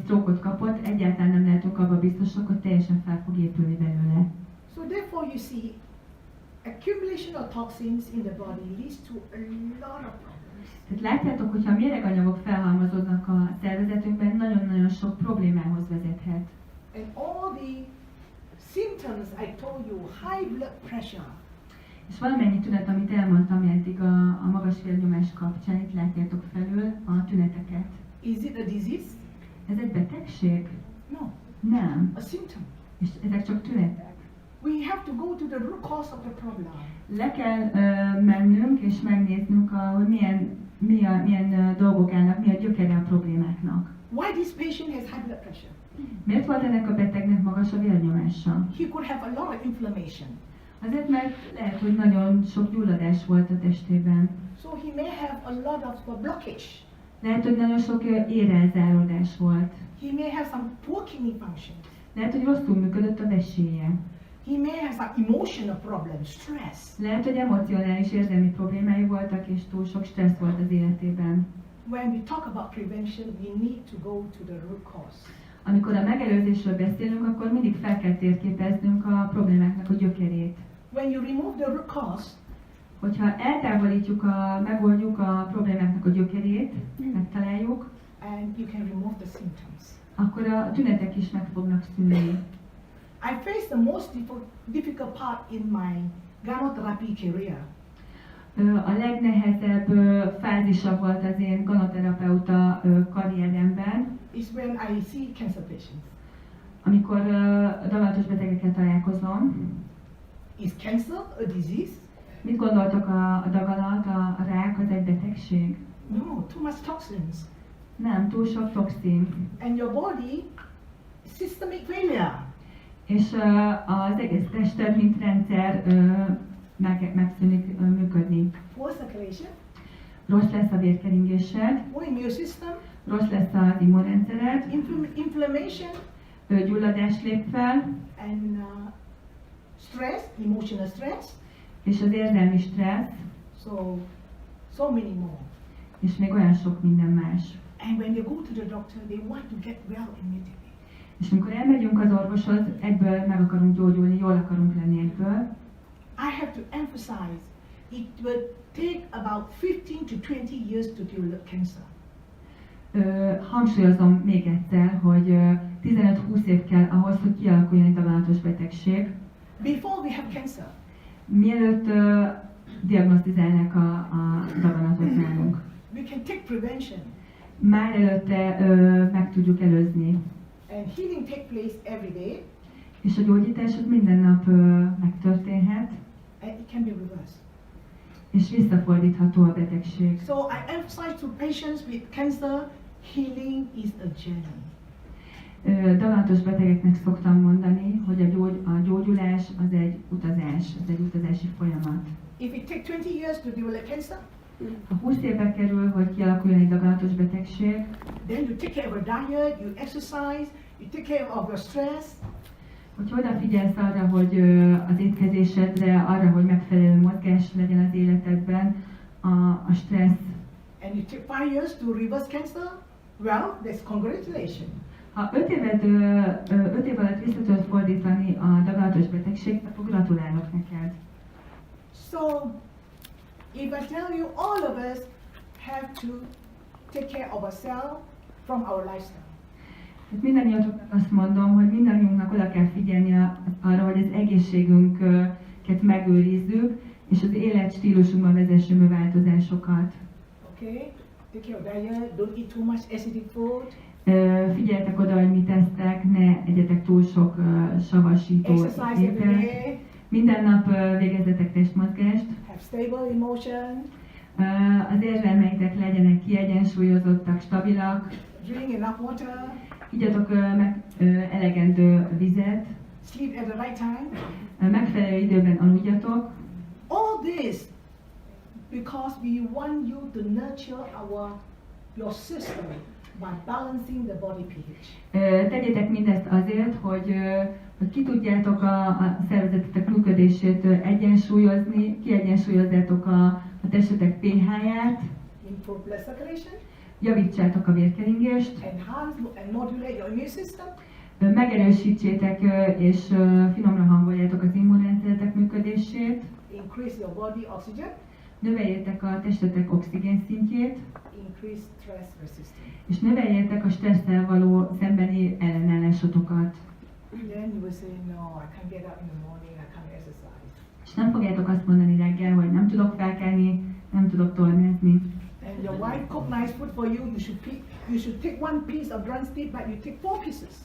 stroke-ot kapott, egyáltalán nem lehetünk abban biztosak, hogy teljesen fel fog épülni belőle. So therefore you see, accumulation of toxins in the body leads to a lot of problems. Tehát látjátok, hogyha a méreganyagok felhalmozódnak a szervezetünkben, nagyon-nagyon sok problémához vezethet. And all the symptoms I told you, high blood pressure, És valamennyi tünet, amit elmondtam eddig a magas vérnyomás kapcsán, itt látjátok felül a tüneteket. is it a disease? Ez egy betegség? No, Nem. a symptom. És ezek csak tünetek. We have to go to the root cause of the problem. Le kell mennünk és megnéznünk, hogy milyen dolgok állnak, mi a gyökere a problémáknak. Why this patient has high blood pressure? Miért volt ennek a betegnek magas a vérnyomása? He could have a lot of inflammation. Azért, mert lehet, hogy nagyon sok gyulladás volt a testében. So he may have a lot of blockage. Lehet, hogy nagyon sok érelzárodás volt. He may have some poor kidney function. Lehet, hogy rosszul működött a veséje. He may have some emotional problems, stress. Lehet, hogy emocionális érzelmi problémái voltak, és túl sok stressz volt az életében. When we talk about prevention, we need to go to the root cause. Amikor a megelőzésről beszélünk, akkor mindig fel kell térképeznünk a problémáknak a gyökerét. When you remove the root cause, Hogyha megoldjuk a problémáknak a gyökerét, megtaláljuk, and you can remove the symptoms. akkor a tünetek is meg fognak szűnni. I faced the most difficult part in my gynotherapy career. A legnehezebb fázisa volt az én ganoterapeuta karrieremben, Is when I see cancer patients. amikor daganatos betegekkel találkozom. Is cancer a disease? Mit gondoltok a daganat, a rák az egy betegség? No, too much toxins. Nem, túl sok toxin. And your body, systemic failure. És az egész tested, mint rendszer megszűnik működni. Poor circulation, Rossz lesz a vérkeringésed, poor immune system, rossz lesz az immunrendszered, inflammation, gyulladás lép fel, and stress, emotional stress. és az érzelmi stressz, So many more. és még olyan sok minden más. And when they go to the doctor, they want to get well immediately. És amikor elmegyünk az orvoshoz, egyből meg akarunk gyógyulni, jól akarunk lenni egyből. I have to emphasize, it will take about 15 to 20 years to develop cancer. Hangsúlyozom még egyszer, hogy 15-20 év kell ahhoz, hogy kialakuljon egy daganatos betegség. Before we have cancer, Mielőtt diagnosztizálnák a daganatot nálunk. we can take prevention, Már előtte meg tudjuk előzni. and healing take place every day, És a gyógyítás az minden nap megtörténhet, and it can be reversed. és visszafordítható a betegség. So I emphasize to patients with cancer, healing is a journey. Daganatos betegeknek szoktam mondani, hogy a gyógyulás az egy utazás, az egy utazási folyamat. If it takes 20 years to develop cancer, Ha 20 évbe kerül, hogy kialakuljon egy daganatos betegség, then you take care of a diet, you exercise, you take care of your stress, hogyha odafigyelsz arra, hogy az étkezésedre, arra, hogy megfelelő mozgás legyen az életedben, a stressz. and you take 5 years to reverse cancer, well, that's congratulations. Ha 5 év alatt vissza tudod fordítani a daganatos betegséget, akkor gratulálok neked. So, if I tell you, all of us have to take care of ourselves from our lifestyle. Hát mindannyiatoknak azt mondom, hogy mindannyiunknak oda kell figyelni arra, hogy az egészségünket megőrizzük, és az életstílusunkban vezessünk be változásokat. Okay? Take care of diet, don't eat too much acidic food, Figyeljetek oda, hogy mit esztek, ne egyetek túl sok savasító exercise every ételt. day, Minden nap végezzetek testmozgást. have stable emotion, Az érzelmeitek legyenek kiegyensúlyozottak, stabilak. drink enough water, Igyatok meg elegendő vizet. sleep at the right time. Megfelelő időben aludjatok. All this because we want you to nurture your system by balancing the body pH. Tegyétek mindezt azért, hogy ki tudjátok a szervezetetek működését egyensúlyozni, kiegyensúlyozzátok a testetek pH-ját, Improve blood circulation, javítsátok a vérkeringést, enhance and modulate your immune system, megerősítsétek és finomra hangoljátok az immunrendszeretek működését, increase your body oxygen, növeljétek a testetek oxigén szintjét, increase stress resistance. és növeljétek a stresszel való szembeni ellenállásotokat. Then you will say, no, I can't get up in the morning, I can't exercise. És nem fogjátok azt mondani reggel, hogy nem tudok felkelni, nem tudok tornázni. And your wife cook nice food for you, you should take one piece of drumstick, but you take 4 pieces.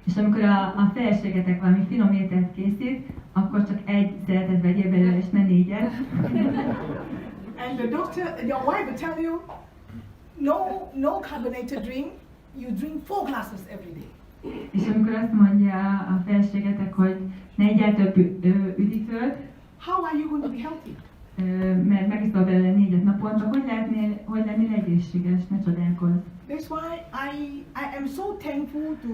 És amikor a feleségetek valami finom ételt készít, akkor csak egy szeretet vegyél belőle, és ne 4-et. And the doctor, your wife will tell you, no carbonated drink, you drink 4 glasses every day. És amikor azt mondja a feleségetek, hogy ne egyel több üdítőt, How are you going to be healthy? mert megiszol belőle 4-et naponta, hogy lennél egészséges, ne csodálkozz. That's why I am so thankful to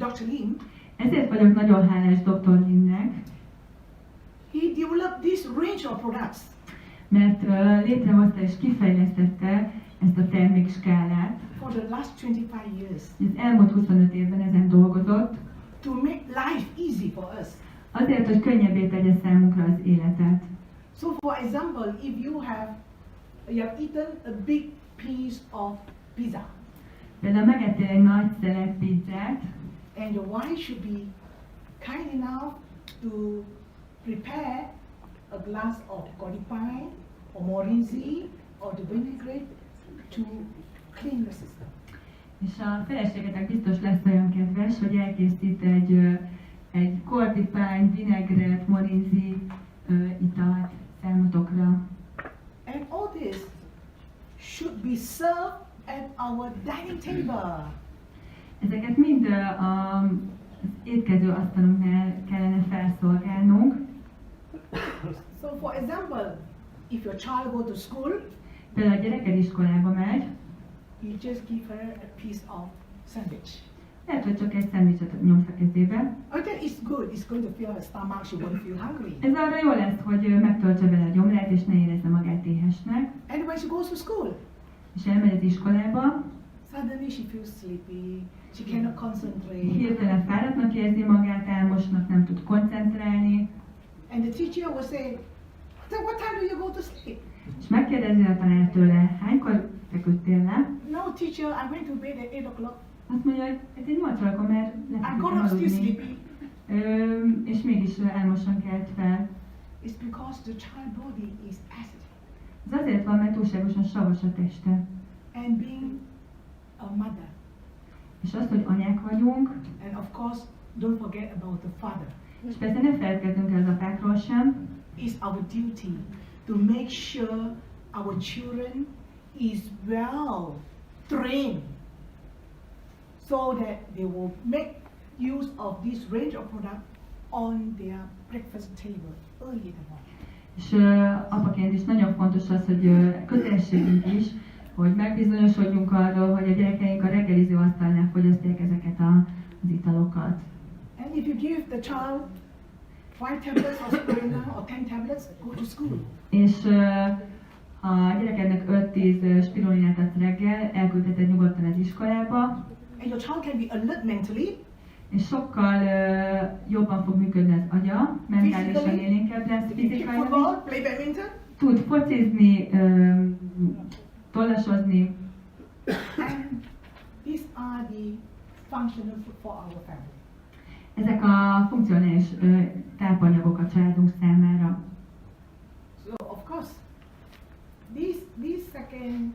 Dr. Lim. Ezért vagyok nagyon hálás Dr. Limnek, He developed this range of products. mert létrehozta és kifejlesztette ezt a termékskálát. for the last 25 years Az elmúlt 25 évben ezen dolgozott, to make life easy for us. azért, hogy könnyebbé tegye számunkra az életet. So for example, if you have eaten a big piece of pizza Például megettél egy nagy szelet pizzát, and your wife should be kind enough to prepare a glass of Godipine or Morinzi or the vinaigrette to clean the system. és a feleségetek biztos lesz olyan kedves, hogy elkészít egy kordipány, vinegret, morinzi italt számotokra. And all this should be served at our dining table. Ezeket mind az étkező asztalunknál kellene felszolgálnunk. So for example, if your child go to school, Például a gyereked iskolába megy, you just give her a piece of sandwich. lehet, hogy csak egy szendvicset nyomsz a kezébe. Okay, it's good. It's going to fill her stomach. She won't feel hungry. Ez arra jó lesz, hogy megtöltse vele a gyomrát, és ne érezze magát éhesnek. And when she goes to school, És elmegy az iskolába, suddenly she feels sleepy. She cannot concentrate. hirtelen fáradtnak érzi magát, álmosnak, nem tud koncentrálni, And the teacher will say, "So what time do you go to sleep?" és megkérdezi a tanár tőle, hánykor feküdtél le? No, teacher, I went to bed at 8 o'clock. Azt mondja, hogy ez egy 8 órakor már I got lefeküdtem up still aludni. sleepy. És mégis álmosan kelt fel. It's because the child body is acid. Ez azért van, mert túlságosan savas a teste. And being a mother, És az, hogy anyák vagyunk, and of course, don't forget about the father. és persze ne feledkezzünk el az apákról sem, It's our duty to make sure our children is well trained so that they will make use of this range of product on their breakfast table early in the morning. és apaként is nagyon fontos az, hogy kötelességünk is, hogy megbizonyosodjunk arról, hogy a gyerekeink a reggeliző asztalnál fogyasztják ezeket az italokat. And if you give the child 5 tablets of Spirulina or 10 tablets, go to school. És ha a gyerekednek 5-10 spirulinát adsz reggel, elküldheted nyugodtan az iskolába, And your child can be alert mentally, és sokkal jobban fog működni az agya, mentálisan Physically? élénkebb lesz they can kick fizikailag, football, play badminton, tud focizni, tollasozni, and these are the functional food for our family. ezek a funkcionális tápanyagok a családunk számára. So of course, this second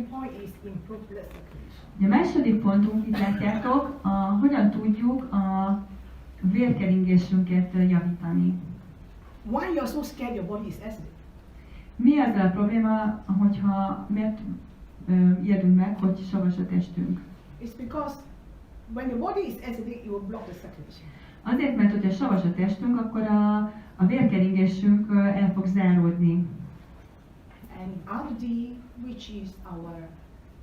point is improve blood circulation. A második pontunk, itt látjátok, hogyan tudjuk a vérkeringésünket javítani. Why you are so scared your body is acidic? Mi az a probléma, hogyha miért ijedünk meg, hogy savas a testünk? It's because when the body is acidic, it will block the circulation. Azért, mert hogyha savas a testünk, akkor a vérkeringésünk el fog záródni. And RD, which is our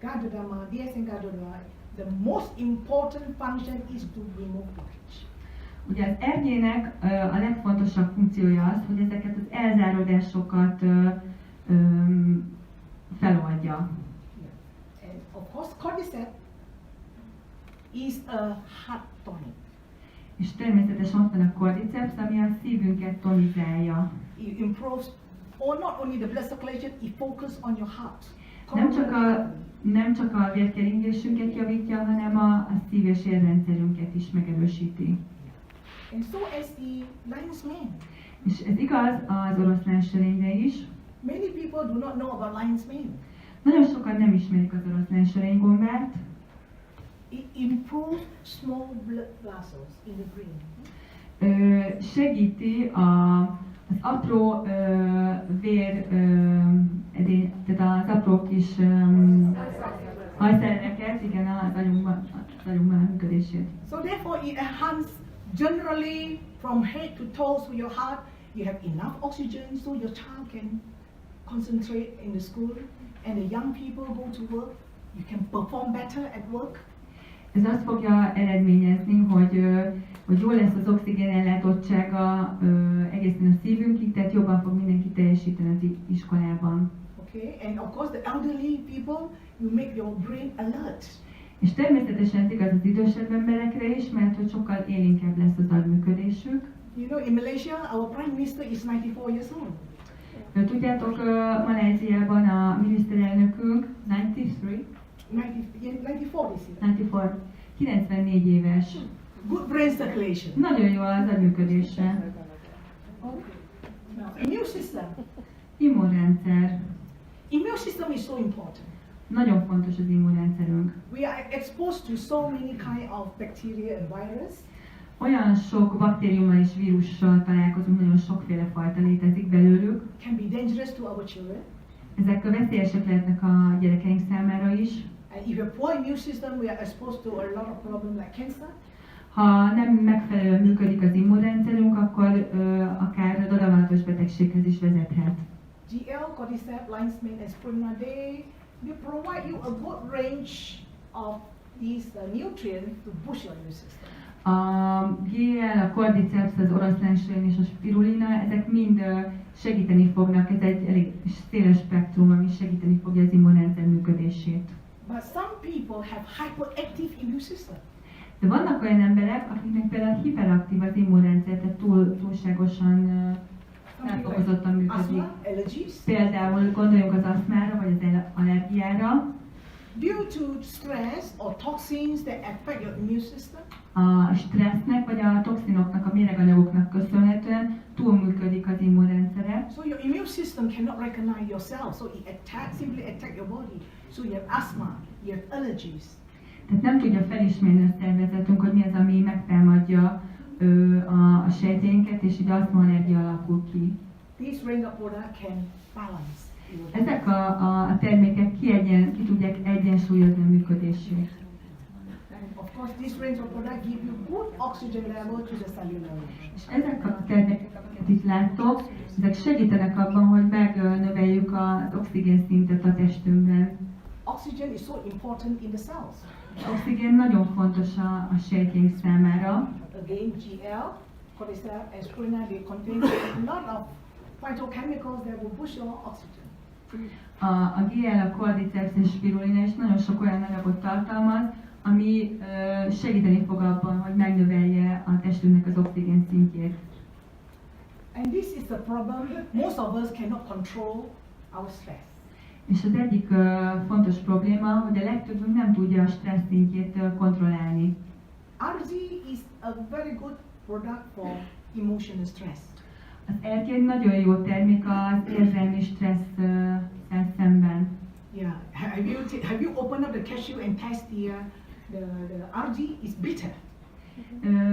Gardodama, DSN Gardodama, the most important function is to remove blockage. Ugye az ernyének a legfontosabb funkciója az, hogy ezeket az elzáródásokat feloldja. And of course, cordyceps is a heart tonic. És természetesen ott van a cordyceps, ami a szívünket tonizálja. It improves, or not only the blood circulation, it focuses on your heart. Nem csak a vérkeringésünket javítja, hanem a szív- és érrendszerünket is megerősíti. And so as the lion's mane. És ez igaz az oroszlánsörényre is. Many people do not know about lion's mane. Nagyon sokan nem ismerik az oroszlánsörénygombát. It improves small blood vessels in the brain. Segíti az apró vér, tehát az apró kis hajszereket, igen, az agyunkban a működését. So therefore it enhances generally from head to toes to your heart. You have enough oxygen so your child can concentrate in the school and the young people go to work. You can perform better at work. Ez azt fogja eredményezni, hogy jó lesz az oxigén ellátottsága egészen a szívünkig, tehát jobban fog mindenki teljesíteni az iskolában. Okay, and of course the elderly people, you make your brain alert. És természetesen ez igaz az idősebb emberekre is, mert hogy sokkal élénkebb lesz az agyműködésük. You know, in Malaysia, our prime minister is 94 years old. Tudjátok, Malajziában a miniszterelnökünk 93, 94 this year. 94 éves. Good brain circulation. Nagyon jó az agyműködése. Now, immune system. Immunrendszer. Immune system is so important. Nagyon fontos az immunrendszerünk. We are exposed to so many kind of bacteria and virus. Olyan sok baktériummal és vírussal találkozunk, nagyon sokféle fajta létezik belőlük. Can be dangerous to our children. Ezek veszélyesek lehetnek a gyerekeink számára is. And if you have poor immune system, we are exposed to a lot of problems like cancer. Ha nem megfelelően működik az immunrendszerünk, akkor akár daganatos betegséghez is vezethet. GL, cordyceps, lion's mane, and spirulina, they provide you a good range of these nutrients to boost your immune system. A GL, a cordyceps, az oroszlánshörny és a spirulina, ezek mind segíteni fognak, ez egy elég széles spektrum, ami segíteni fogja az immunrendszer működését. But some people have hyperactive immune system. De vannak olyan emberek, akiknek például hiperaktív az immunrendszer, tehát túlságosan elfokozottan működik. Asthma, allergies. Például gondoljunk az aszmára vagy az allergiára. Due to stress or toxins that affect your immune system, A stressznek vagy a toxinoknak, a méreganyagoknak köszönhetően túlműködik az immunrendszere. so your immune system cannot recognize yourself, so it simply attack your body. So you have asthma, you have allergies. Tehát nem tudja felismerni a szervezetünk, hogy mi az, ami megtámadja a sejtjeinket, és így asztmaallergia alakul ki. This range of product can balance your body. Ezek a termékek ki tudják egyensúlyozni a működését. And of course, this range of product give you good oxygen level to the cellular level. És ezek a termékek, amiket itt láttok, ezek segítenek abban, hogy megnöveljük az oxigén szintet a testünkben. Oxygen is so important in the cells. Az oxigén nagyon fontos a sejtjeink számára. Again, GL, cordyceps, and spirulina, they contain a lot of phytochemicals that will boost your oxygen. A GL, a cordyceps és spirulina is nagyon sok olyan anyagot tartalmaz, ami segíteni fog abban, hogy megnövelje a testünknek az oxigén szintjét. And this is the problem. Most of us cannot control our stress. És az egyik fontos probléma, hogy a legtöbbünk nem tudja a stressz szintjét kontrollálni. RG is a very good product for emotional stress. Az erkény nagyon jó termék az érzelmi stresszel szemben. Yeah. Have you opened up the cashew and test the RG is bitter.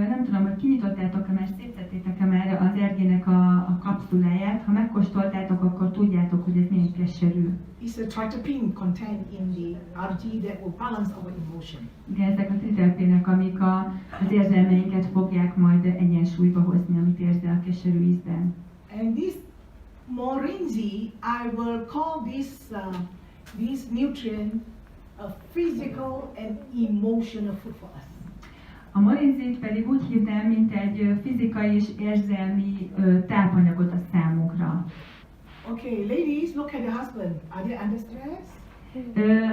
Nem tudom, hogy kinyitottátok-e, mert szétszettétek-e már az ergének a kapszuláját. Ha megkóstoltátok, akkor tudjátok, hogy ez milyen keserű. It's a tritopene content in the RG that will balance our emotion. Igen, ezek a triterpének, amik az érzelmeinket fogják majd egyensúlyba hozni, amit érzel a keserű ízben. And this morinzi, I will call this nutrient a physical and emotional food for us. A morinzit pedig úgy hívnám, mint egy fizikai és érzelmi tápanyagot a számunkra. Okay, ladies, look at your husband. Are they under stress?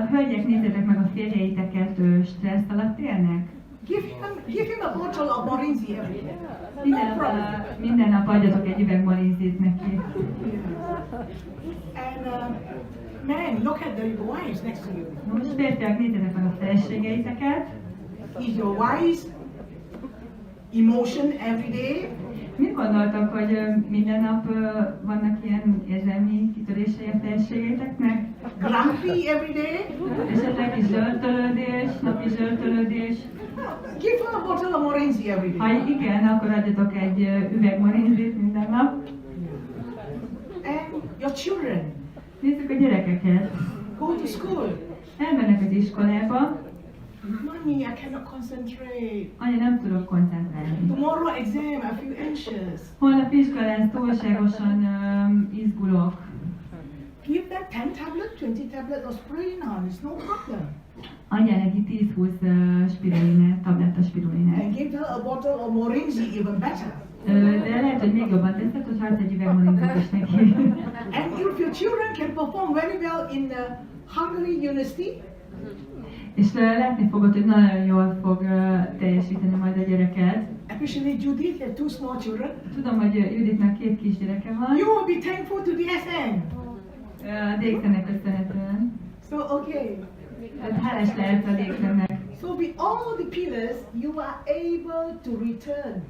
Hölgyek, nézzétek meg a férjeiteket, stressz alatt élnek? Give him a bottle of morinzi every day. No problem. Minden nap adjatok egy üveg morinzit neki. And man, look at the wives next to you. Most férfiak, nézzétek meg a feleségeiteket. Is your wife's emotion every day? Mit gondoltak, hogy minden nap vannak ilyen érzelmi kitörései a feleségeiteknek? Grumpy every day? Esetleg is zsörtölődés, napi zsörtölődés? Give her a bottle of morinzi every Ha day. igen, akkor adjatok egy üveg morinzit minden nap. And your children Nézzük a gyerekeket. go to school. Elmennek az iskolába. Mommy, I cannot concentrate. Anya, nem tudok koncentrálni. Tomorrow exam, I feel anxious. Holnap iskola lesz, túlságosan izgulok. Give them 10 tablets, 20 tablets of spirulina. It's no problem. Adjál neki 10-20 spirulinát, tabletta spirulinát. And give her a bottle of morinzi, even better. De lehet, hogy még jobban teszed, hogyha adsz egy üvegmonitort is neki. And if your children can perform very well in Hungary University, És látni fogod, hogy nagyon jól fog teljesíteni majd a gyereket. especially Judith has 2 small children, Tudom, hogy Juditnak 2 kisgyereke van. you will be thankful to DSN. A Déksennek köszönhetően. So, okay. Tehát hálás lehet a Déksennek. So with all the pillars, you are able to return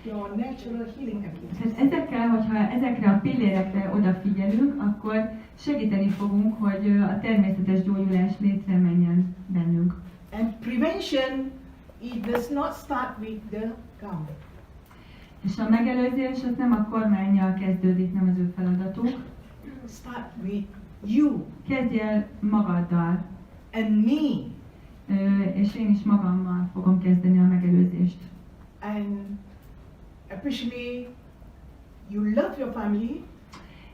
your natural healing ability. Tehát ezekkel, hogyha ezekre a pillérekre odafigyelünk, akkor segíteni fogunk, hogy a természetes gyógyulás létre menjen bennünk. And prevention, it does not start with the government. És a megelőzés az nem a kormánnyal kezdődik, nem az ő feladatuk. Start with you Kezdj el magaddal, and me. És én is magammal fogom kezdeni a megelőzést. And especially you love your family,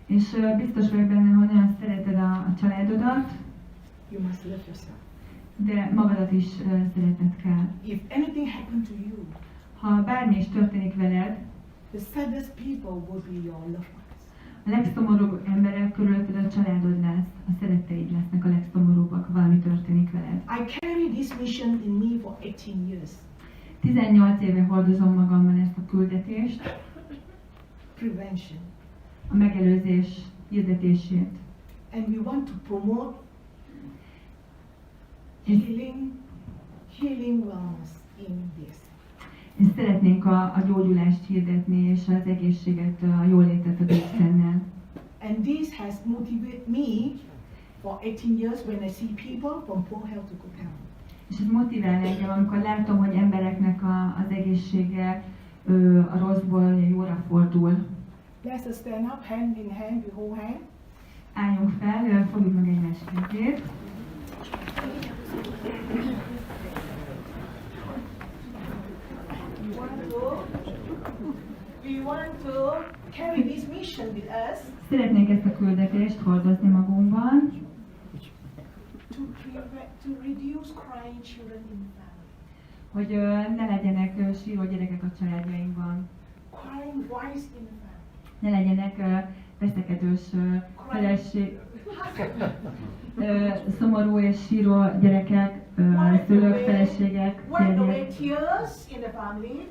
És biztos vagyok benne, hogy nagyon szereted a családodat, you must love yourself. de magadat is szeretned kell. If anything happened to you, Ha bármi is történik veled, the saddest people will be your loved ones. a legszomorúbb emberek körülötted a családod lesz, a szeretteid lesznek a legszomorúbbak, ha valami történik veled. I carry this mission in me for 18 years. 18 éve hordozom magamban ezt a küldetést, Prevention. a megelőzés hirdetését. And we want to promote És, healing wellness in this. és szeretnénk a gyógyulást hirdetni, és az egészséget, a jólétet a Dékszennel. And this has motivated me for 18 years when I see people from poor health to good health. És ez motivál engem, amikor látom, hogy embereknek az egészsége a rosszból jóra fordul. Let's just stand up, hand in hand, we hold hand. Álljunk fel, fogjuk meg egymás kezét. We want to carry this mission with us Szeretnénk ezt a küldetést hordozni magunkban, to reduce crying children in the family. hogy ne legyenek síró gyerekek a családjainkban. Crying wives in the family. Ne legyenek veszekedős feleség, szomorú és síró gyerekek, szülők, feleségek, Wipe away férjek. tears in the family,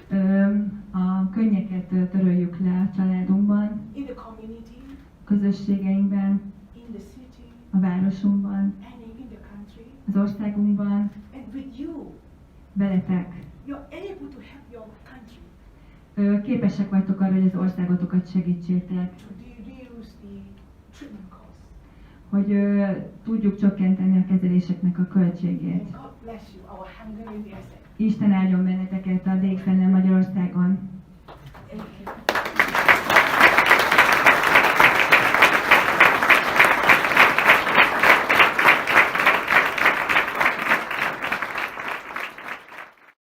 A könnyeket töröljük le a családunkban, in the community, közösségeinkben, in the city, a városunkban, and in the country. az országunkban, And with you, veletek. you're able to help your country Képesek vagytok arra, hogy az országotokat segítsétek, to reduce the treatment costs. hogy tudjuk csökkenteni a kezeléseknek a költségét. And God bless you, our Hungarian DSN. Isten áldjon benneteket a Dékszennel Magyarországon. Thank you.